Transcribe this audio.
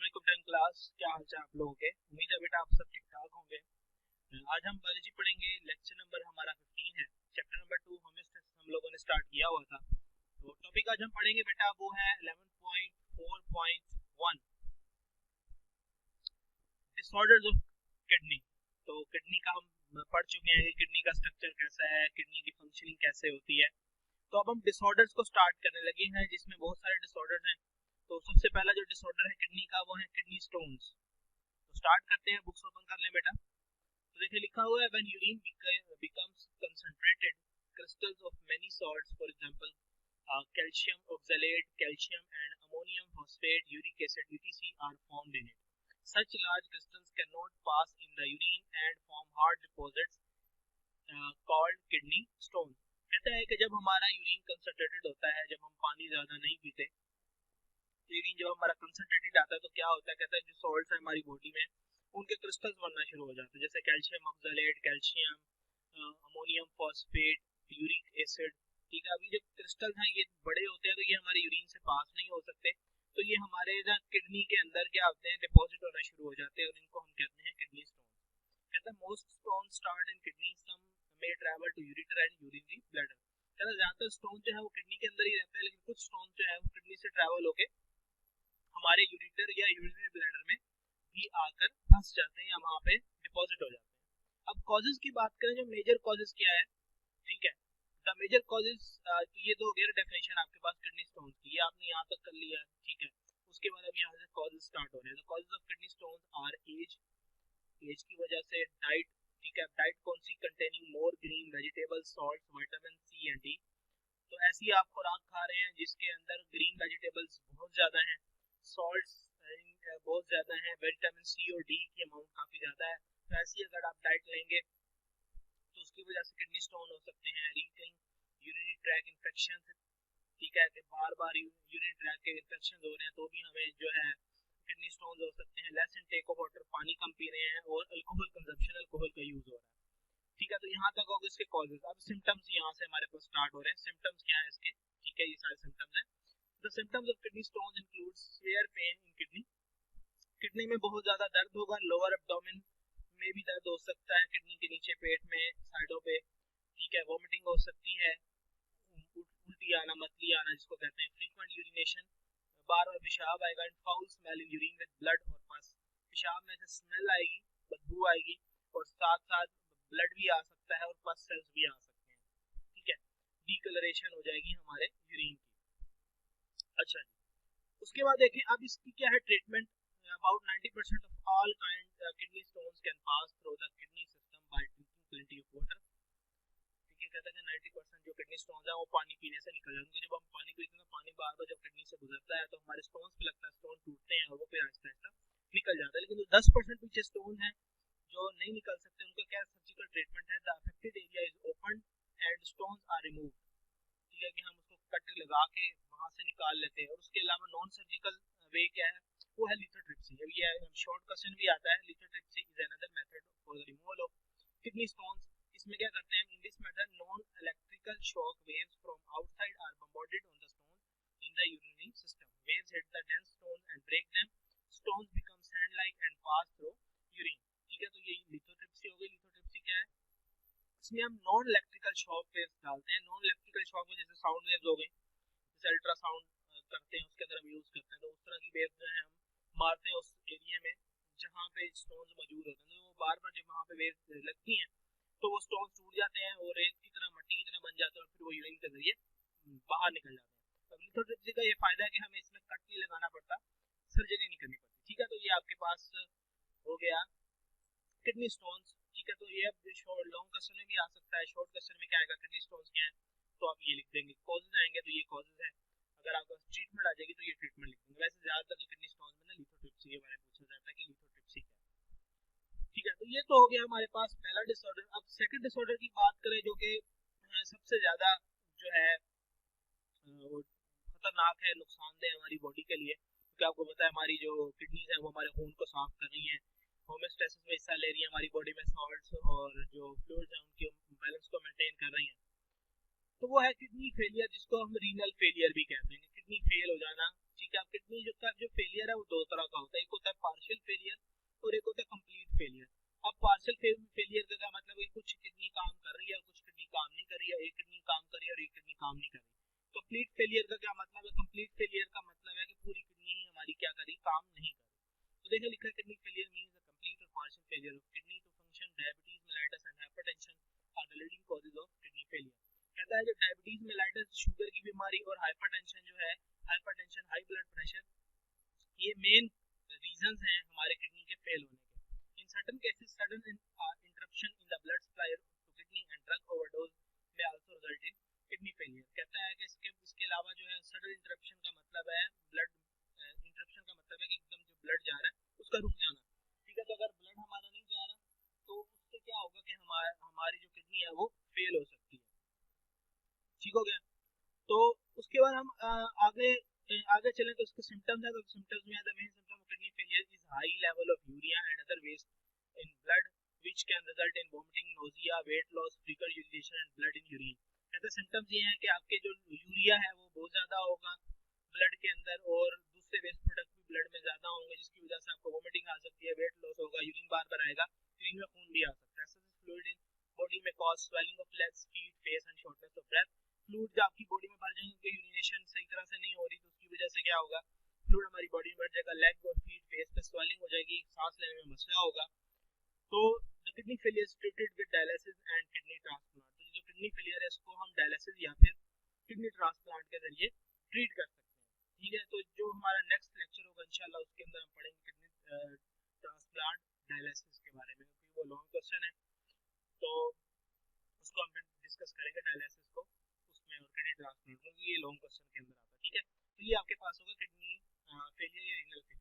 वालेकुम tenth class. क्या हाल चाल आप लोगों के? उम्मीद है बेटा आप सब ठीक ठाक होंगे। आज हम बायोलॉजी पढ़ेंगे। लेक्चर नंबर हमारा 15 है। चैप्टर नंबर 2 हम लोगों ने स्टार्ट किया हुआ था। तो टॉपिक आज हम पढ़ेंगे बेटा वो है 11.4.1 डिसऑर्डर्स ऑफ किडनी। तो किडनी का हम पढ़ चुके हैं कि किडनी का स्ट्रक्चर कैसा है, किडनी की फंक्शनिंग कैसे होती है। तो अब हम डिसऑर्डर्स को स्टार्ट करने लगे हैं जिसमें बहुत सारे डिसऑर्डर्स हैं। तो सबसे पहला जो डिसऑर्डर है किडनी का वो है किडनी स्टोन्स। तो स्टार्ट करते हैं, बुक्स ओपन कर लें बेटा। तो देखिए लिखा हुआ है when urine becomes concentrated crystals of many salts, for example calcium oxalate, calcium and ammonium phosphate, uric acid etc are formed in it. Such large crystals cannot pass in the urine and form hard deposits called kidney stone. कहता है कि जब हमारा urine concentrated होता है, जब हम पानी ज्यादा नहीं पीते, यूरिन जब हमारा कंसंट्रेटेड आता है तो क्या होता है, कहता है जो सॉल्ट्स है हमारी बॉडी में उनके क्रिस्टल्स बनना शुरू हो जाते हैं, जैसे calcium oxalate, calcium, ammonium phosphate, uric acid. ठीक है, अभी जब क्रिस्टल हैं ये बड़े होते हैं तो ये हमारे यूरिन से पास नहीं हो सकते, तो ये हमारे किडनी के अंदर क्या होते हैं, डिपॉजिट होना शुरू हो जाते हैं और इनको हम कहते हैं किडनी स्टोन। कहता है most stone start in kidney, some may travel to ureter and urinary bladder. कहता है ज्यादातर स्टोन जो है वो किडनी के अंदर ही रहता है, लेकिन कुछ स्टोन जो है वो किडनी से ट्रैवल होके हमारे यूरिटर या यूरिनरी ब्लैडर में भी आकर फंस जाते हैं या वहां पे डिपॉजिट हो जाते हैं। अब कॉजेज की बात करें, जो मेजर कॉजेज क्या है, ठीक है, द मेजर कॉजेज, ये तो हो गया डेफिनेशन आपके पास किडनी स्टोन की, ये आपने यहाँ तक कर लिया, ठीक है। उसके बाद अब यहाँ से कॉजेज स्टार्ट हो रहे हैं। Causes of kidney stone are age, age की वजह से, डाइट, ठीक है, डाइट कौन सी, containing more green vegetable, salt, vitamin C and D. तो ऐसी आप खुराक खा रहे हैं जिसके अंदर ग्रीन वेजिटेबल्स बहुत ज्यादा हैं, सॉल्ट्स बहुत ज्यादा है, विटामिन सी और डी की अमाउंट काफी ज्यादा है। तो ऐसी अगर आप डाइट लेंगे तो उसकी वजह से किडनी स्टोन हो सकते हैं। रीकरिंग यूरिनरी ट्रैक इन्फेक्शन, ठीक है, कि बार बार यूरिनरी ट्रैक के इन्फेक्शन हो रहे हैं तो भी हमें जो है किडनी स्टोन हो सकते हैं। लेस इनटेक ऑफ वाटर, पानी कम पी रहे हैं और अल्कोहल कंजप्शन, अल्कोहल का यूज हो रहा है। ठीक है, तो यहाँ तक होगा इसके कॉजेज। अब सिम्टम्स यहाँ से हमारे पास स्टार्ट हो रहे हैं। सिम्टम्स क्या है इसके, ठीक है, ये सारे सिम्टम्स हैं। The symptoms of kidney stone includes severe pain in kidney, kidney में बहुत ज्यादा दर्द होगा, लोअर एब्डोमेन में भी दर्द हो सकता है, किडनी के नीचे पेट में, साइडों पे, ठीक है, वोमिटिंग हो सकती है, उल्टी आना, मतली आना जिसको कहते हैं, फ्रीक्वेंट यूरिनेशन, बार बार पेशाब आएगा, and foul smell in urine with blood और पस, पेशाब में से स्मेल आएगी, बदबू आएगी और साथ साथ ब्लड भी आ सकता है और पस सेल्स भी आ सकते हैं, ठीक है, डीकलरेशन हो जाएगी हमारे यूरिन की। अच्छा जी, उसके बाद देखें अब इसकी क्या है treatment. About 90% of all kidney stones can pass through the kidney system by drinking plenty of water। ठीक है, कहता है कि 90% जो किडनी स्टोन्स है वो पानी पीने से निकल जाते हैं। जब हम पानी पीते हैं तो पानी बार बार जब किडनी से गुजरता है तो हमारे स्टोन्स पे लगता है, स्टोन टूटते हैं और वो फिर आहिस्ता आहिस्ता निकल जाता है। लेकिन जो 10% पीछे स्टोन है जो नहीं निकल सकते उनका क्या सर्जिकल ट्रीटमेंट है। The affected area is open and stones are removed, ठीक है, कि हम उसको कट लगा के वहां से निकाल लेते हैं। और उसके अलावा नॉन सर्जिकल वे क्या है, वो है लिथोट्रिप्सी। अब ये शॉर्ट क्वेश्चन भी आता है, lithotripsy is another method for the removal of kidney stones. इसमें क्या करते हैं, in this method non electrical shock waves from outside are bombarded on the stone in the urinary system, waves hit the dense stone and break them, stones become sand like and pass through urine. ठीक है, तो ये lithotripsy हो गई। Lithotripsy क्या है, इसमें हम नॉन इलेक्ट्रिकल शॉक वेव्स डालते हैं। नॉन इलेक्ट्रिकल शॉक वेव जैसे साउंड वेव्स हो गई, जैसे अल्ट्रासाउंड करते हैं उसके अंदर हम यूज करते हैं, तो उस तरह की वेव्स जो है हम मारते हैं उस एरिया में जहाँ पे स्टोन्स मौजूद होते हैं। तो वो बार बार जब वहाँ पे वेव्स लगती हैं तो वो स्टोन्स टूट जाते हैं और रेत की तरह, मट्टी की तरह बन जाते हैं और फिर वो यूरिन के जरिए बाहर निकल जाते हैं। अब लिथोट्रिप्सी का ये फायदा है कि हमें इसमें कट नहीं लगाना पड़ता, सर्जरी नहीं करनी पड़ती। ठीक है, तो ये आपके पास हो गया किडनी स्टोन्स। ठीक है, तो ये अब लॉन्ग क्वेश्चन में भी आ सकता है। शॉर्ट क्वेश्चन में क्या आएगा, किडनी स्टोन्स क्या है, तो आप ये लिख देंगे। कॉजेज आएंगे तो ये कॉजेज है, अगर आपको ट्रीटमेंट आ जाएगी तो ये ट्रीटमेंट लिख देंगे। वैसे ज्यादातर जो किडनी स्टोन्स में ना लिथोट्रिप्सी के बारे में पूछा जाता है कि लिथोट्रिप्सी क्या है। ठीक है, तो ये तो हो गया हमारे पास पहला डिसऑर्डर। अब सेकंड डिसऑर्डर की बात करें जो कि सबसे ज्यादा जो है वो खतरनाक है, नुकसानदेह हमारी बॉडी के लिए, क्योंकि आपको पता है हमारी जो किडनीज है वो हमारे खून को साफ कर रही है, होमोस्टेसिस में हिस्सा ले रही है, हमारी बॉडी में सॉल्ट्स और जो फ्लूइड्स हैं उनके बैलेंस को मेंटेन कर रही हैं। तो वो है किडनी फेलियर, जिसको हम रीनल फेलियर भी कहते हैं, किडनी फेल हो जाना। ठीक है, किडनी जो फेलियर है वो दो तरह का होता है, एक होता काम नहीं कर रही। तो देखिए लिखा है kidney failure means the complete और partial failure of kidney to function. Diabetes mellitus and hypertension are the leading causes of kidney failure. कहता है जो डायबिटीज मेलाइटस शुगर की बीमारी और हाइपरटेंशन जो है, हाइपरटेंशन हाई ब्लड प्रेशर, ये मेन रीजंस हैं हमारे किडनी के फेल होने के। In certain cases sudden interruption in the blood supply to kidney and drug overdose may also result in kidney failure. कहता है कि इसके अलावा जो है सडन इंटरप्शन का मतलब है ब्लड इंटरप्शन का मतलब है कि एकदम जो ब्लड जा रहा है उसका रुक जाना। ठीक है, तो अगर ब्लड हमारा नहीं जा रहा तो उससे क्या होगा कि हमारी जो किडनी है वो फेल हो सकती है। ठीक हो गया। तो उसके बाद हम आगे चलें तो उसके सिम्टम्स है। तो सिम्टम्स में the main symptom of kidney failure is high level of urea and other waste in blood which can result in vomiting, nausea, weight loss, frequent urination and blood in urine. कहते हैं symptoms ये हैं कि आपके जो urea है वो बहुत ज्यादा होगा ब्लड के अंदर, और दूसरे वेस्ट प्रोडक्ट भी ब्लड में ज्यादा होंगे जिसकी वजह से आपको वोमिटिंग आ सकती है, वेट लॉस होगा, यूरिन बार बार आएगा, यूरिन में खून भी आ सकता है। फ्लूइड इन बॉडी में cause swelling of legs, feet, face and shortness of breath. Fluid जो आपकी बॉडी में भर जाएंगे, यूरिनेशन सही तरह से नहीं हो रही तो उसकी वजह से क्या होगा, फ्लूइड हमारी बॉडी में भर जाएगा, लेग और फीट फेस पे स्वेलिंग हो जाएगी, सांस लेने में मसला होगा। तो the kidney failure is treated with dialysis and kidney transplant. तो जो किडनी फेलियर है इसको हम डायलिसिस या फिर किडनी ट्रांसप्लांट के जरिए ट्रीट कर सकते हैं। ठीक है, तो जो हमारा नेक्स्ट लेक्चर होगा इंशाल्लाह उसके अंदर हम पढ़ेंगे किडनी ट्रांसप्लांट डायलिसिस के बारे में, क्योंकि वो लॉन्ग क्वेश्चन है तो उसको हम फिर डिस्कस करेंगे डायलिसिस को उसमें, और किडनी ट्रांसप्लांट क्योंकि ये लॉन्ग क्वेश्चन के अंदर आता है। ठीक है, तो ये आपके पास होगा किडनी फेलियर या रीनल फेलियर।